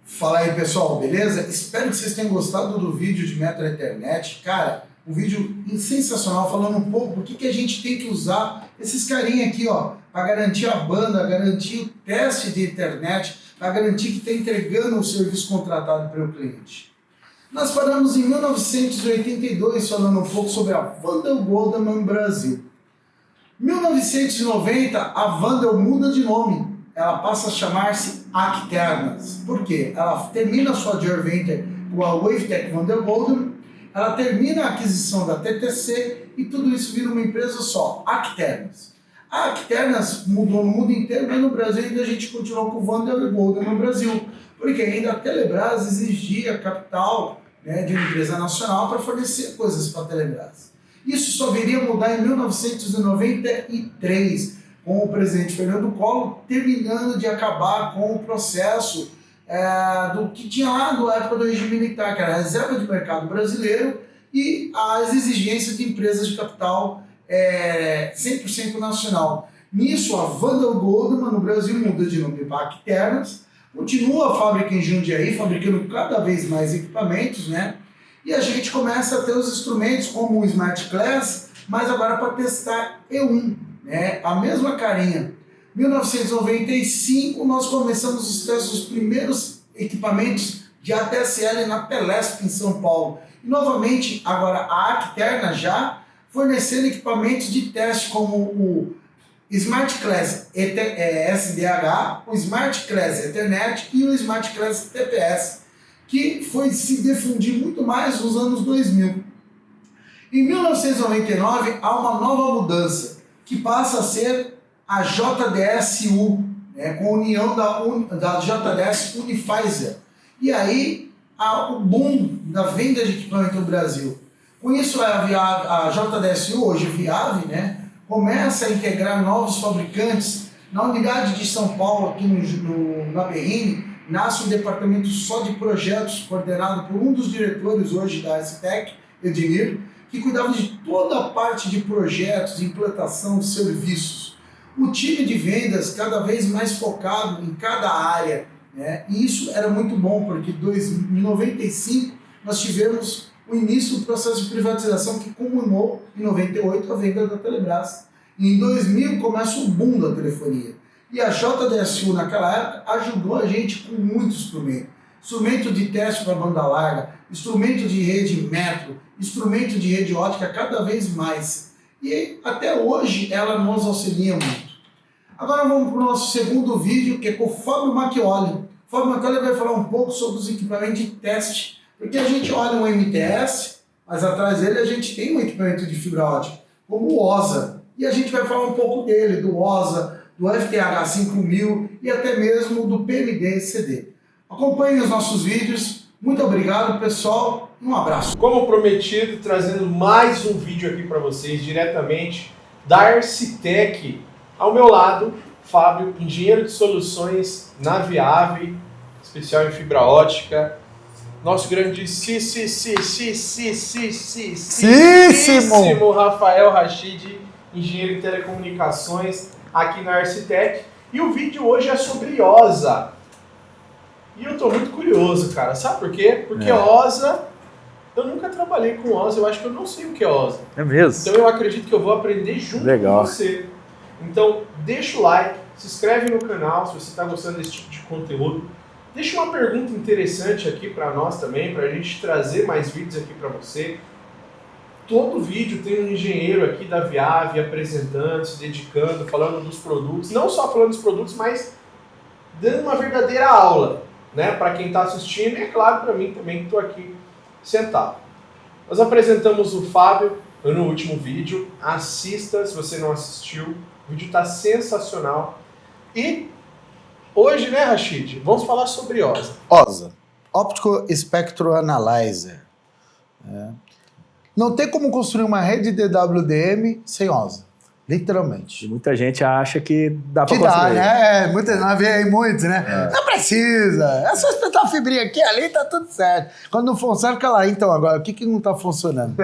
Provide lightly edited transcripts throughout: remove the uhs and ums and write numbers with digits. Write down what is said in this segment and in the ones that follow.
Fala aí pessoal, beleza? Espero que vocês tenham gostado do vídeo de Metro Ethernet. Cara, um vídeo sensacional falando um pouco o que a gente tem que usar esses carinha aqui, ó, para garantir a banda, garantir o teste de internet, para garantir que está entregando o serviço contratado para o cliente. Nós paramos em 1982 falando um pouco sobre a Wandel Goldman Brasil. 1990 a Wandel muda de nome. Ela passa a chamar-se Acternas. Por quê? Ela termina a sua joint venture com a Wavetech Wandel Goldman, ela termina a aquisição da TTC e tudo isso vira uma empresa só, Acternas. A Acternas mudou no mundo inteiro, mas no Brasil ainda a gente continuou com o Wandel Goldman no Brasil, porque ainda a Telebrás exigia capital, né, de uma empresa nacional para fornecer coisas para a Telebrás. Isso só viria a mudar em 1993, com o presidente Fernando Collor terminando de acabar com o processo do que tinha lá na época do regime militar, que era a reserva de mercado brasileiro e as exigências de empresas de capital 100% nacional. Nisso, a Wandel Goldman no Brasil muda de nome para Acternas, continua a fábrica em Jundiaí, fabricando cada vez mais equipamentos, né? E a gente começa a ter os instrumentos como o Smart Class, mas agora para testar E1. Né, a mesma carinha. 1995 nós começamos os testes dos primeiros equipamentos de ATSL na Telesp em São Paulo. E novamente agora a Acterna já fornecendo equipamentos de teste como o Smart Class SDH, o Smart Class Ethernet e o Smart Class TPS, que foi se difundir muito mais nos anos 2000. Em 1999 há uma nova mudança, que passa a ser a JDS-U, né, com a união da JDS Unifizer. E aí, o boom da venda de equipamento no Brasil. Com isso, a JDS-U, hoje Viave, né, começa a integrar novos fabricantes. Na unidade de São Paulo, aqui na BRN, nasce um departamento só de projetos, coordenado por um dos diretores hoje da STEC, Edmir, que cuidava de toda a parte de projetos, de implantação de serviços. O time de vendas cada vez mais focado em cada área, né? E isso era muito bom, porque em 95 nós tivemos o início do processo de privatização que culminou em 98 a venda da Telebrás. E em 2000 começa o boom da telefonia. E a JDSU naquela época ajudou a gente com muitos instrumentos. Instrumento de teste para banda larga, instrumento de rede metro, instrumento de rede ótica cada vez mais. E até hoje ela nos auxilia muito. Agora vamos para o nosso segundo vídeo, que é com o Fábio Macchioli. O Fábio Macchioli vai falar um pouco sobre os equipamentos de teste, porque a gente olha um MTS, mas atrás dele a gente tem um equipamento de fibra ótica, como o OSA. E a gente vai falar um pouco dele, do OSA, do FTH 5000 e até mesmo do PMD-CD. Acompanhem os nossos vídeos. Muito obrigado, pessoal. Um abraço. Como prometido, trazendo mais um vídeo aqui para vocês, diretamente da Arcitec. Ao meu lado, Fábio, engenheiro de soluções na Viave, especial em fibra ótica. Nosso grandíssimo Rafael Rachid, engenheiro em telecomunicações aqui na Arcitec. E o vídeo hoje é sobre OSA. E eu tô muito curioso, cara. Sabe por quê? Porque OSA, eu nunca trabalhei com OSA, eu acho que eu não sei o que é OSA. É mesmo? Então eu acredito que eu vou aprender junto com você. Então deixa o like, se inscreve no canal se você está gostando desse tipo de conteúdo. Deixa uma pergunta interessante aqui para nós também, para a gente trazer mais vídeos aqui para você. Todo vídeo tem um engenheiro aqui da Viave apresentando, se dedicando, falando dos produtos. Não só falando dos produtos, mas dando uma verdadeira aula, né, para quem está assistindo e, é claro, para mim também que estou aqui sentado. Nós apresentamos o Fábio no último vídeo. Assista se você não assistiu. O vídeo está sensacional. E hoje, né, Rachid, vamos falar sobre OSA. OSA, Optical Spectrum Analyzer. Não tem como construir uma rede DWDM sem OSA. Literalmente. E muita gente acha que dá pra construir. Né? Nós vê aí muitos, né? Não precisa. É só espetar a fibrinha aqui ali, tá tudo certo. Quando não funciona, fica lá. Então, agora, o que não tá funcionando?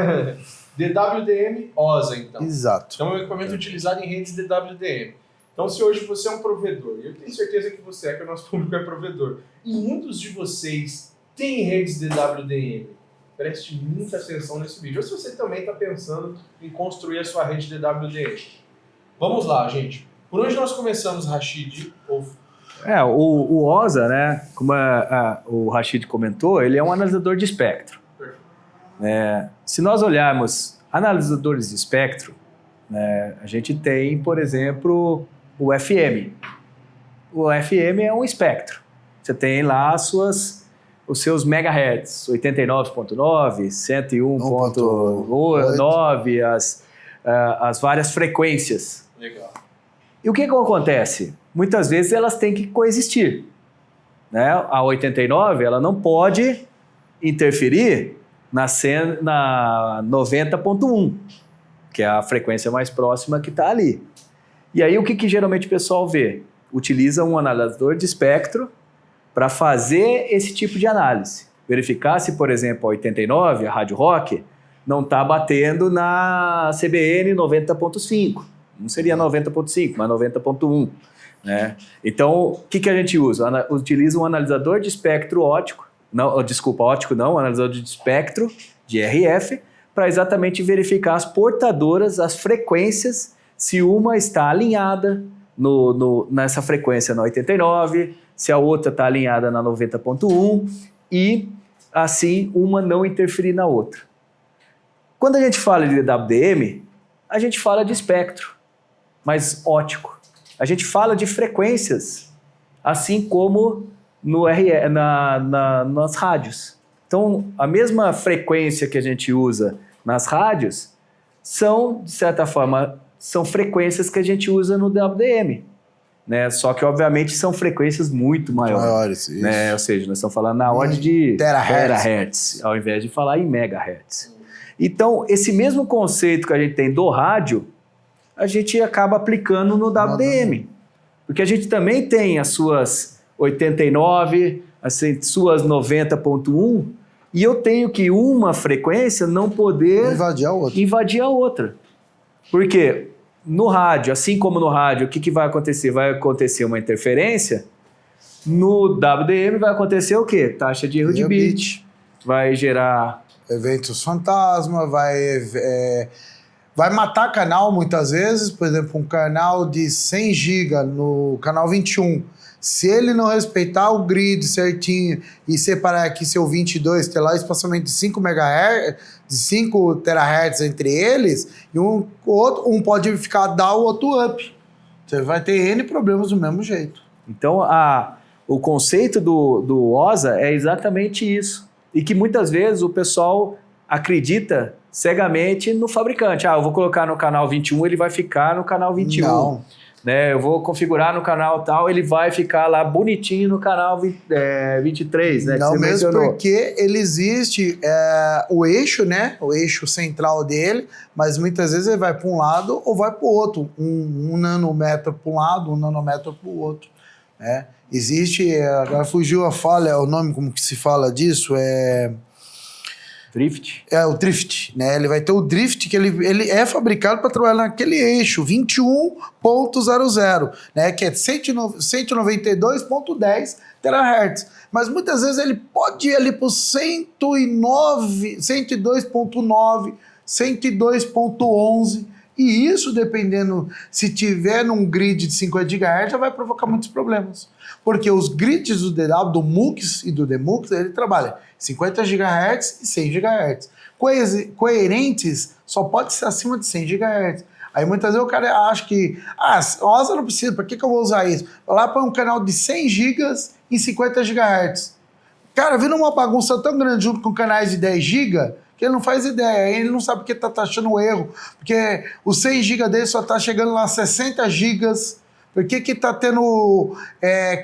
DWDM, OSA, então. Exato. Então é um equipamento utilizado em redes DWDM. Então, se hoje você é um provedor, e eu tenho certeza que você é, que o nosso público é provedor, e muitos de vocês têm redes de DWDM, preste muita atenção nesse vídeo. Ou se você também está pensando em construir a sua rede de DWDM. Vamos lá, gente. Por onde nós começamos, Rashid? O OSA, né, como o Rashid comentou, ele é um analisador de espectro. Se nós olharmos analisadores de espectro, a gente tem, por exemplo, o FM. O FM é um espectro. Você tem lá os seus megahertz, 89.9, 101.9, as várias frequências. Legal. E o que acontece? Muitas vezes elas têm que coexistir. A 89 ela não pode interferir na 90.1, que é a frequência mais próxima que está ali. E aí o que geralmente o pessoal vê? Utiliza um analisador de espectro para fazer esse tipo de análise. Verificar se, por exemplo, a 89, a Rádio Rock, não está batendo na CBN 90.5. Não seria 90.5, mas 90.1. Então, o que a gente usa? Utiliza um analisador de espectro óptico, analisador de espectro, de RF, para exatamente verificar as portadoras, as frequências, se uma está alinhada nessa frequência na 89, se a outra está alinhada na 90.1 e, assim, uma não interferir na outra. Quando a gente fala de DWDM, a gente fala de espectro, mas óptico. A gente fala de frequências, assim como nas rádios. Então, a mesma frequência que a gente usa nas rádios são, de certa forma, são frequências que a gente usa no DWDM. Só que, obviamente, são frequências muito maiores. Isso. Ou seja, nós estamos falando na ordem de terahertz, ao invés de falar em megahertz. Então, esse mesmo conceito que a gente tem do rádio, a gente acaba aplicando no WDM. Porque a gente também tem as suas 89, as suas 90.1, e eu tenho que uma frequência não poder invadir a outra. Por quê? No rádio, assim como no rádio, o que vai acontecer? Vai acontecer uma interferência. No WDM vai acontecer o quê? Taxa de erro de bit. Vai gerar... eventos fantasma, vai matar canal muitas vezes. Por exemplo, um canal de 100 GB no canal 21. Se ele não respeitar o grid certinho e separar aqui seu 22, ter lá espaçamento de 5 MHz, de 5 THz entre eles, e um pode ficar down, o outro up. Você vai ter N problemas do mesmo jeito. Então, o conceito do OSA é exatamente isso. E que muitas vezes o pessoal acredita cegamente no fabricante. Eu vou colocar no canal 21, ele vai ficar no canal 21. Não. Eu vou configurar no canal tal, ele vai ficar lá bonitinho no canal 23, né? Não, mesmo porque ele existe o eixo, né? O eixo central dele, mas muitas vezes ele vai para um lado ou vai para o outro. Um nanômetro para um lado, um nanômetro para o outro. Existe, agora fugiu a fala, o nome como que se fala disso, Drift? O drift, né? Ele vai ter o drift, que ele é fabricado para trabalhar naquele eixo 21.00, né? Que é 192.10 THz. Mas muitas vezes ele pode ir ali para 102.9, 102.11, e isso, dependendo, se tiver num grid de 50 GHz, já vai provocar muitos problemas. Porque os grids do DW, do MUX e do DMUX, ele trabalha 50 GHz e 100 GHz. Coerentes só pode ser acima de 100 GHz. Aí muitas vezes o cara acha que, OSA não precisa, para que eu vou usar isso? Vai lá para um canal de 100 GB em 50 GHz. Cara, vira uma bagunça tão grande junto com canais de 10 GB, que ele não faz ideia, ele não sabe porque está taxando o erro, porque os 100 GB dele só está chegando lá a 60 GB, por que está tendo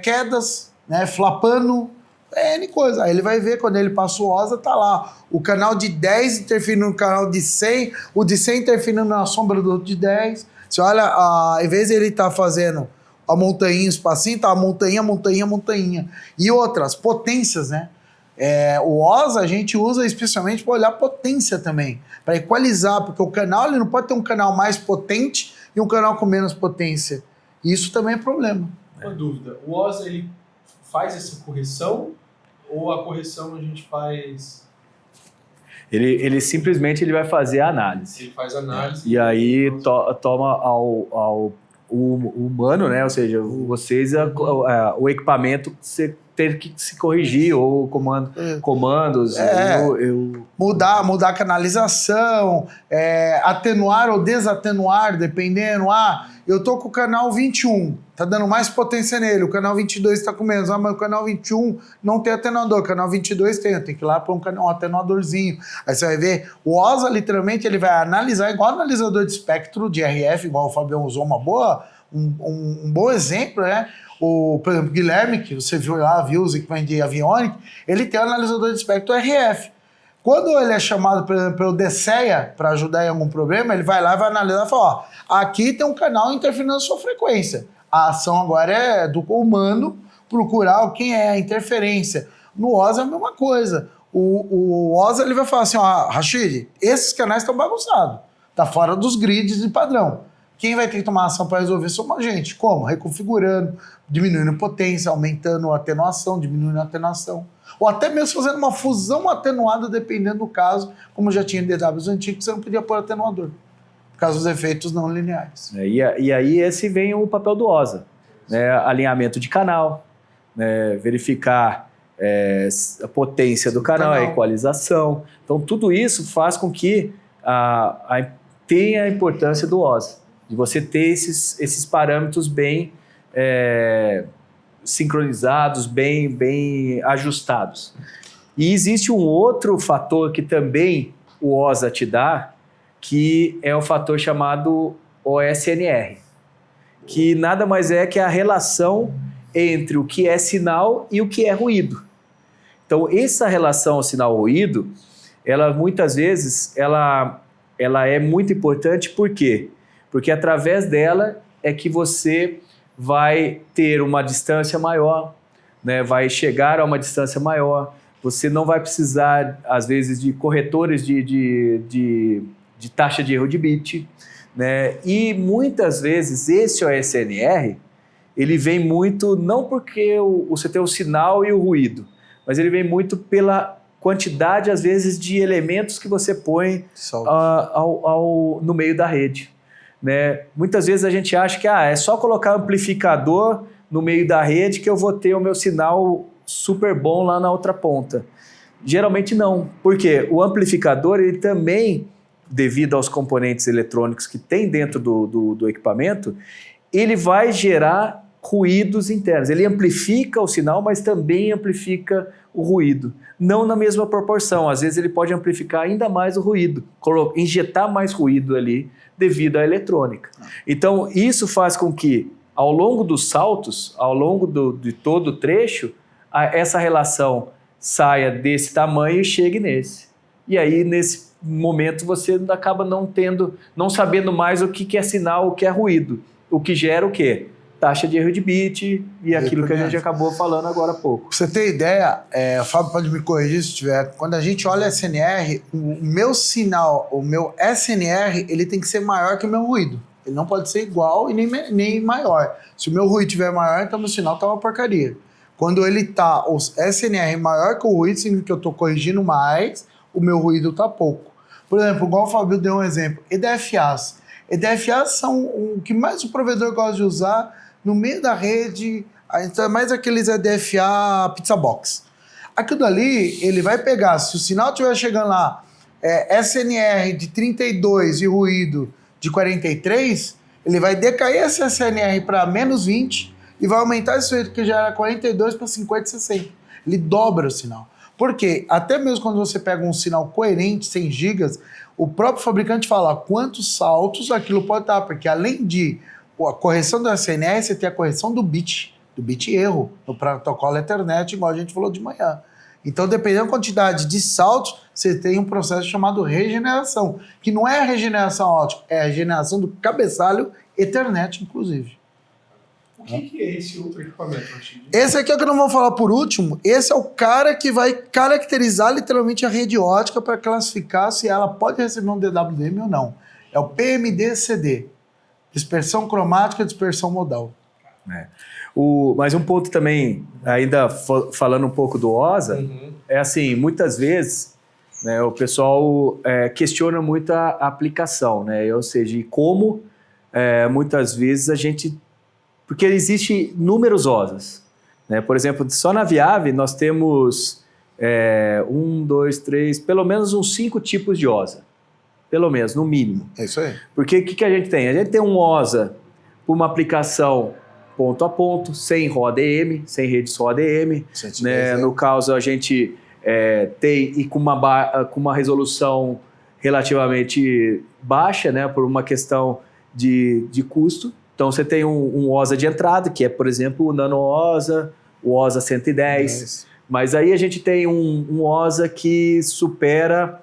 quedas, né, flapando, N coisa. Aí ele vai ver, quando ele passa o OSA, tá lá, o canal de 10 interferindo no canal de 100, o de 100 interferindo na sombra do outro de 10. Você olha, ao invés de ele estar fazendo a montanha, o espacinho, tá a montanha. E outras, potências, né? O OSA a gente usa especialmente para olhar potência também, para equalizar, porque o canal ele não pode ter um canal mais potente e um canal com menos potência. Isso também é problema. Uma dúvida, o OSA ele faz essa correção ou a correção a gente faz... Ele simplesmente vai fazer a análise. Ele faz análise. E aí toma o humano, né? Ou seja, vocês, o equipamento, você ter que se corrigir, ou comandos. Mudar a canalização, atenuar ou desatenuar, dependendo. Eu tô com o canal 21, tá dando mais potência nele, o canal 22 tá com menos. Mas o canal 21 não tem atenuador, o canal 22 tem, eu tenho que ir lá para um atenuadorzinho. Aí você vai ver, o OSA literalmente ele vai analisar, igual analisador de espectro de RF, igual o Fabião usou um bom exemplo, né? Por exemplo, Guilherme, que você viu os equipamentos de aviônica, ele tem um analisador de espectro RF. Quando ele é chamado, por exemplo, pelo DCEA para ajudar em algum problema, ele vai lá e vai analisar e fala, aqui tem um canal interferindo na sua frequência. A ação agora é do humano procurar quem é a interferência. No OSA é a mesma coisa. O OSA ele vai falar assim, Rashid, esses canais estão bagunçados, tá fora dos grids de padrão. Quem vai ter que tomar ação para resolver somos a gente. Como? Reconfigurando, diminuindo a potência, aumentando a atenuação, diminuindo a atenuação. Ou até mesmo fazendo uma fusão atenuada, dependendo do caso, como já tinha em DWs antigos, você não podia pôr atenuador, por causa dos efeitos não lineares. E aí esse vem o papel do OSA, né? Alinhamento de canal, né? Verificar a potência do canal, a equalização. Então tudo isso faz com que tenha a importância do OSA, de você ter esses parâmetros bem sincronizados, bem ajustados. E existe um outro fator que também o OSA te dá, que é o fator chamado OSNR, que nada mais é que a relação entre o que é sinal e o que é ruído. Então, essa relação sinal-ruído, ela muitas vezes ela é muito importante, por quê? Porque através dela é que você vai ter uma distância maior, né? Vai chegar a uma distância maior, você não vai precisar, às vezes, de corretores de taxa de erro de bit, né? E muitas vezes esse OSNR, ele vem muito, não porque você tem o sinal e o ruído, mas ele vem muito pela quantidade, às vezes, de elementos que você põe no meio da rede. Né? Muitas vezes a gente acha que é só colocar amplificador no meio da rede que eu vou ter o meu sinal super bom lá na outra ponta. Geralmente não, porque o amplificador ele também, devido aos componentes eletrônicos que tem dentro do equipamento, ele vai gerar ruídos internos. Ele amplifica o sinal, mas também amplifica o ruído. Não na mesma proporção. Às vezes ele pode amplificar ainda mais o ruído, injetar mais ruído ali devido à eletrônica. Então, isso faz com que, ao longo dos saltos, ao longo de todo o trecho, essa relação saia desse tamanho e chegue nesse. E aí, nesse momento, você acaba não sabendo mais o que é sinal, o que é ruído. O que gera o quê? Taxa de erro de bit e aquilo que a gente acabou falando agora há pouco. Pra você ter ideia, o Fábio pode me corrigir se tiver, quando a gente olha SNR, o meu sinal, o meu SNR, ele tem que ser maior que o meu ruído. Ele não pode ser igual e nem maior. Se o meu ruído estiver maior, então meu sinal tá uma porcaria. Quando ele tá, o SNR maior que o ruído, significa que eu tô corrigindo mais, o meu ruído tá pouco. Por exemplo, igual o Fábio deu um exemplo, EDFAs. EDFAs são o que mais o provedor gosta de usar no meio da rede, mais aqueles EDFA Pizza Box. Aquilo ali, ele vai pegar, se o sinal estiver chegando lá, SNR de 32 e ruído de 43, ele vai decair esse SNR para menos 20 e vai aumentar esse ruído que já era 42 para 50 e 60. Ele dobra o sinal. Por quê? Até mesmo quando você pega um sinal coerente, 100 gigas, o próprio fabricante fala quantos saltos aquilo pode dar, porque além de a correção do SNR, você tem a correção do bit erro, no protocolo Ethernet, igual a gente falou de manhã. Então, dependendo da quantidade de saltos, você tem um processo chamado regeneração, que não é a regeneração ótica, é a regeneração do cabeçalho Ethernet, inclusive. O que é esse outro equipamento, Rashid? Esse aqui é o que eu não vou falar por último. Esse é o cara que vai caracterizar literalmente a rede ótica para classificar se ela pode receber um DWDM ou não. É o PMD-CD. dispersão cromática e dispersão modal. Mas um ponto também, ainda falando um pouco do OSA, é assim, muitas vezes, né, o pessoal questiona muito a aplicação, né? Ou seja, como muitas vezes a gente... Porque existe inúmeros OSAs, né? Por exemplo, só na Viave nós temos 1, 2, 3, pelo menos uns 5 tipos de OSA. Pelo menos, no mínimo. É isso aí. Porque o que a gente tem? A gente tem um OSA para uma aplicação ponto a ponto, sem roda EM, sem rede só ADM. Né? No caso, a gente tem e com uma resolução relativamente baixa, né? Por uma questão de custo. Então, você tem um OSA de entrada, que é, por exemplo, o Nano OSA, o OSA 110. Mas aí a gente tem um OSA que supera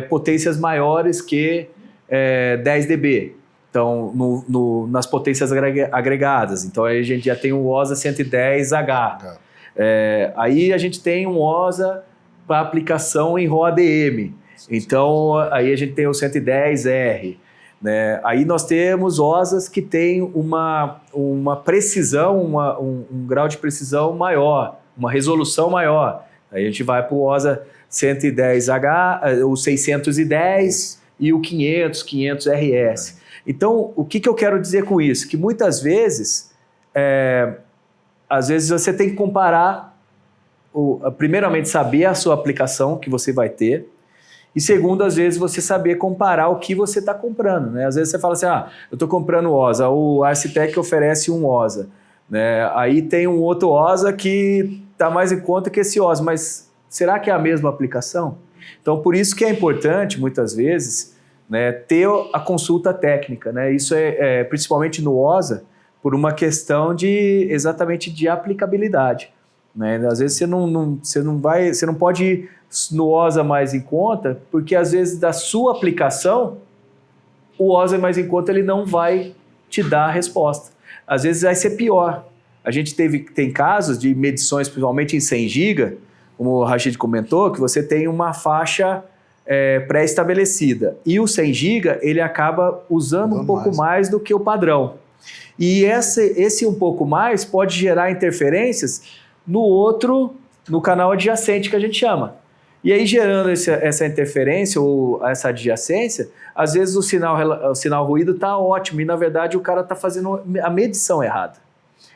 potências maiores que 10 dB. Então, nas potências agregadas. Então, aí a gente já tem um OSA 110H. Aí a gente tem um OSA para aplicação em roda EM. Então, aí a gente tem o 110R. Né? Aí nós temos OSAs que têm uma precisão, um grau de precisão maior, uma resolução maior. Aí a gente vai para o OSA 110H, o 610 e o 500RS. Então, o que eu quero dizer com isso? Que muitas vezes, às vezes você tem que comparar, primeiramente saber a sua aplicação que você vai ter, e segundo, às vezes, você saber comparar o que você está comprando. Né? Às vezes você fala assim, eu estou comprando OSA, o Arcitec oferece um OSA. Né? Aí tem um outro OSA que está mais em conta que esse OSA, mas será que é a mesma aplicação? Então, por isso que é importante, muitas vezes, né, ter a consulta técnica. Né? Isso principalmente no OSA, por uma questão exatamente de aplicabilidade. Né? Às vezes você não pode ir no OSA mais em conta, porque às vezes da sua aplicação, o OSA mais em conta ele não vai te dar a resposta. Às vezes vai ser pior. A gente tem casos de medições, principalmente em 100 GB, como o Rachid comentou, que você tem uma faixa pré-estabelecida. E o 100 GB, ele acaba usando um pouco mais do que o padrão. E esse um pouco mais pode gerar interferências no canal adjacente que a gente chama. E aí, gerando essa interferência ou essa adjacência, às vezes o sinal ruído está ótimo e, na verdade, o cara está fazendo a medição errada.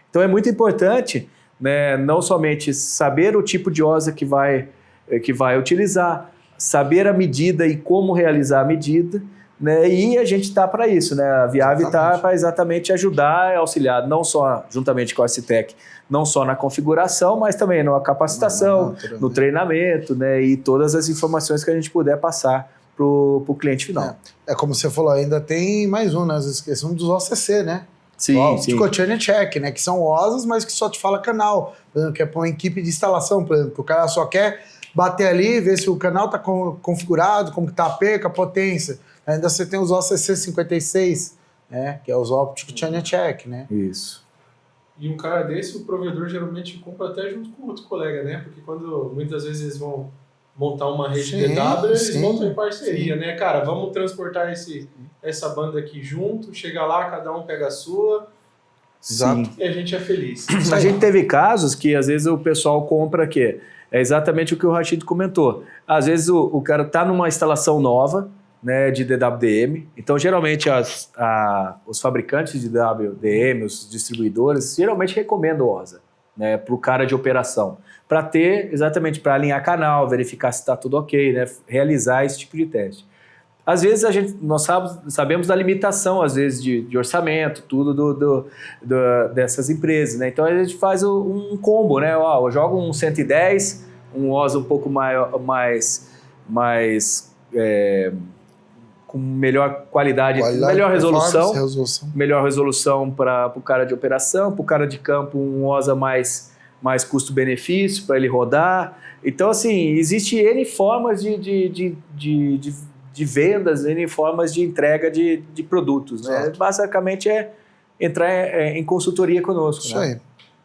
Então, é muito importante, né, não somente saber o tipo de OSA que vai utilizar, saber a medida e como realizar a medida, né, e a gente está para isso. Né, a Viave está para exatamente ajudar e auxiliar, não só juntamente com a Arcitec, não só na configuração, mas também na capacitação, no treinamento, né, e todas as informações que a gente puder passar para o cliente final. Como você falou, ainda tem mais um, né? Nós esquecemos dos OCC, né? Sim. Optical Channel Check, né? Que são OSAs, mas que só te fala canal. Por exemplo, que é para uma equipe de instalação, por exemplo, que o cara só quer bater ali, ver se o canal está configurado, como está a perca, a potência. Ainda você tem os OCC 56, né? Que é os Optical Channel Check, né? Isso. E um cara desse, o provedor geralmente compra até junto com outro colega, né? Porque quando muitas vezes eles vão montar uma rede DW, eles montam em parceria, né? Cara, vamos transportar essa banda aqui junto, chega lá, cada um pega a sua. Exato. E a gente é feliz. A gente teve casos que às vezes o pessoal compra que é exatamente o que o Rachid comentou. Às vezes o cara está numa instalação nova, né, de DWDM. Então, geralmente, os fabricantes de DWDM, os distribuidores, geralmente recomendam o OSA, né, para o cara de operação, para ter, exatamente, para alinhar canal, verificar se está tudo ok, né, realizar esse tipo de teste. Às vezes, nós sabemos da limitação, às vezes, de orçamento, tudo dessas empresas, né? Então, a gente faz um combo, né? Eu jogo um 110, um OSA um pouco mais com melhor qualidade, melhor resolução para o cara de operação, para o cara de campo um OSA mais custo-benefício para ele rodar. Então, assim, existe N formas de vendas, N formas de entrega de produtos. Né? Basicamente é entrar em consultoria conosco. Isso aí.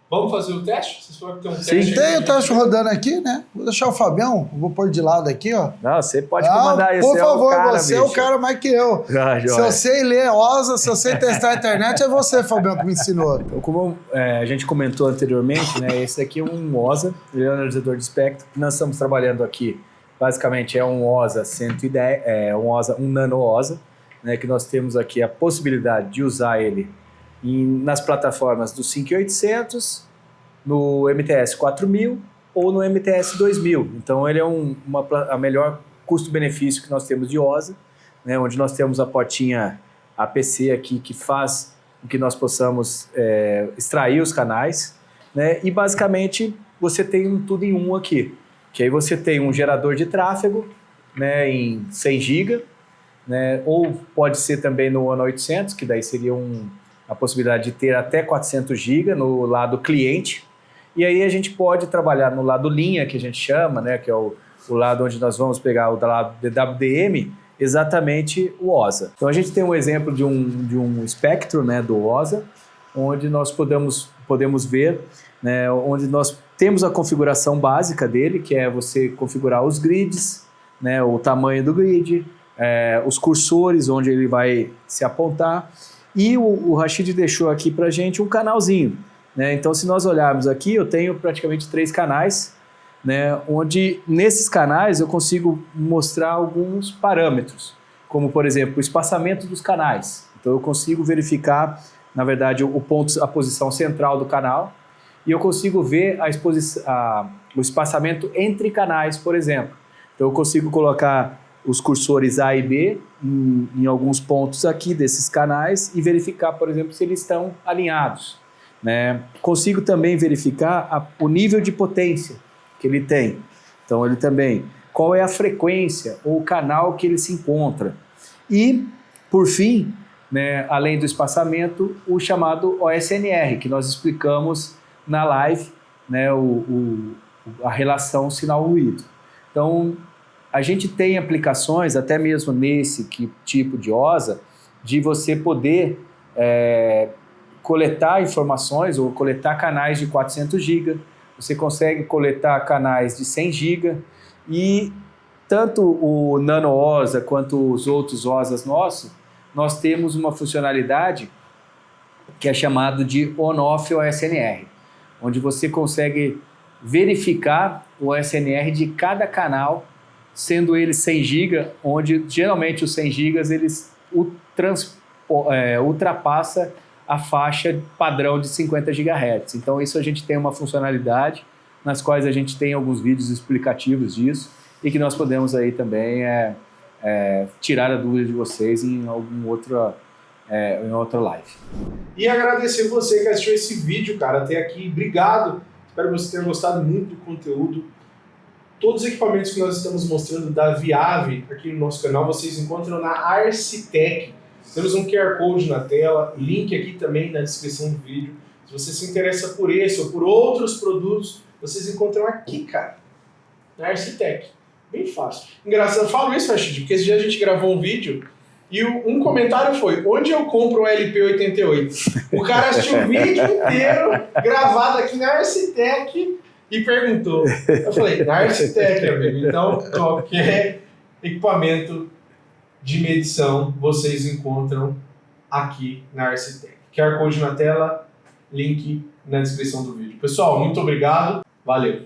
Vamos fazer o teste? Vocês falaram que tem um Sim. teste? Tem o teste rodando aqui, né? Vou deixar o Fabião, vou pôr de lado aqui, ó. Não, você pode comandar isso. Por favor, é o cara, você é o cara mais que eu. Se eu sei ler OSA, se eu sei testar a internet, é você, Fabião, que me ensinou. Então, como a gente comentou anteriormente, né, esse aqui é um OSA, ele é um analisador de espectro, que nós estamos trabalhando aqui, basicamente é um OSA 110, um nano OSA, né, que nós temos aqui a possibilidade de usar ele nas plataformas do 5800, no MTS 4000 ou no MTS 2000. Então ele é a melhor custo-benefício que nós temos de OSA, né, onde nós temos a portinha APC aqui que faz com que nós possamos extrair os canais, né, e basicamente você tem tudo em um aqui, que aí você tem um gerador de tráfego, né, em 100 GB, né, ou pode ser também no ANA 800, que daí seria a possibilidade de ter até 400 GB no lado cliente. E aí a gente pode trabalhar no lado linha, que a gente chama, né, que é o lado onde nós vamos pegar o lado DWDM, exatamente o OSA. Então a gente tem um exemplo de um espectro, né, do OSA, onde nós podemos ver, né, onde nós temos a configuração básica dele, que é você configurar os grids, né, o tamanho do grid, os cursores, onde ele vai se apontar. E o Rashid deixou aqui para a gente um canalzinho, né? Então, se nós olharmos aqui, eu tenho praticamente 3 canais, né? Onde nesses canais eu consigo mostrar alguns parâmetros, como, por exemplo, o espaçamento dos canais. Então, eu consigo verificar, na verdade, a posição central do canal, e eu consigo ver o espaçamento entre canais, por exemplo. Então, eu consigo colocar os cursores A e B em alguns pontos aqui desses canais e verificar, por exemplo, se eles estão alinhados, né? Consigo também verificar o nível de potência que ele tem. Então, ele também, qual é a frequência ou o canal que ele se encontra. E, por fim, né, além do espaçamento, o chamado OSNR, que nós explicamos na live, né, a relação sinal-ruído. Então, a gente tem aplicações, até mesmo nesse tipo de OSA, de você poder coletar informações ou coletar canais de 400 GB, você consegue coletar canais de 100 GB, e tanto o Nano OSA quanto os outros OSAs nossos, nós temos uma funcionalidade que é chamado de On-Off OSNR, onde você consegue verificar o OSNR de cada canal, sendo ele 100 GB, onde geralmente os 100 GB eles ultrapassa a faixa padrão de 50 GHz. Então isso a gente tem uma funcionalidade nas quais a gente tem alguns vídeos explicativos disso e que nós podemos aí também tirar a dúvida de vocês em outra live. E agradecer você que assistiu esse vídeo, cara, até aqui. Obrigado. Espero que você tenha gostado muito do conteúdo. Todos os equipamentos que nós estamos mostrando da Viave aqui no nosso canal, vocês encontram na Arcitec. Temos um QR Code na tela, link aqui também na descrição do vídeo. Se você se interessa por esse ou por outros produtos, vocês encontram aqui, cara, na Arcitec. Bem fácil. Engraçado, eu falo isso, Rashid, porque esse dia a gente gravou um vídeo e um comentário foi: onde eu compro o LP88? O cara assistiu o vídeo inteiro gravado aqui na Arcitec e perguntou. Eu falei, na Arcitec, amigo. Então, qualquer equipamento de medição vocês encontram aqui na Arcitec. QR Code na tela, link na descrição do vídeo. Pessoal, muito obrigado. Valeu.